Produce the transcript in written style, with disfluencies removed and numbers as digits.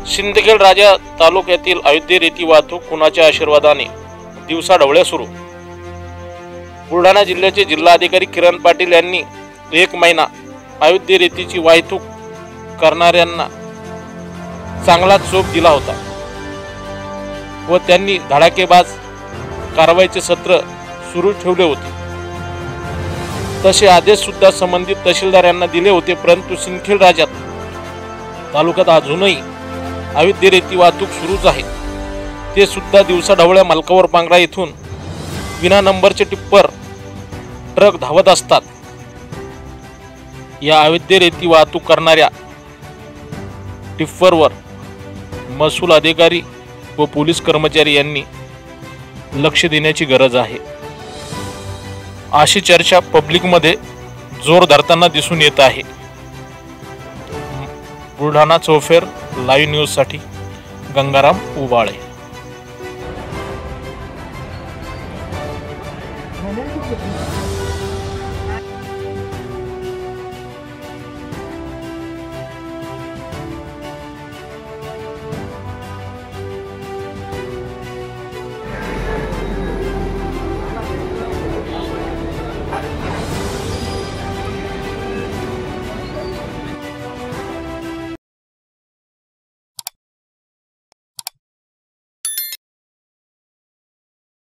सिंदखेड राजा तालुक्यातील अयोध्ये रेती वाहतूक कुणाच्या आशीर्वादाने दिवसाढवळ्या सुरू। बुलढाणा जिल्ह्याचे जिल्हाधिकारी किरण पाटील यांनी 1 महिना अयोध्ये रेतीची वाहतूक करणाऱ्यांना चांगला चोप दिला होता व त्यांनी धडाकेबाज कारवाईचे सत्र सुरू ठेवले होते। तसे आदेश सुद्धा संबंधित तहसीलदार यांना दिले होते, परंतु सिंदखेड राजा तालुक्यात अजूनही अयोध्ये रेती वाहतूक सुरूच आहे। ते सुद्धा दिवसाढवळ्या मालकावर पांगरा येथून विना नंबरचे टिप्पर ट्रक धावत असतात। या अयोध्ये रेती वाहतूक करणाऱ्या टिप्परवर महसूल अधिकारी व पोलीस कर्मचारी यांनी लक्ष देण्याची गरज आहे, अशी चर्चा पब्लिकमध्ये जोर धरताना दिसून येत आहे। बुलढाणा चौफेर लाईव्ह न्यूज साठी गंगाराम उबाळे।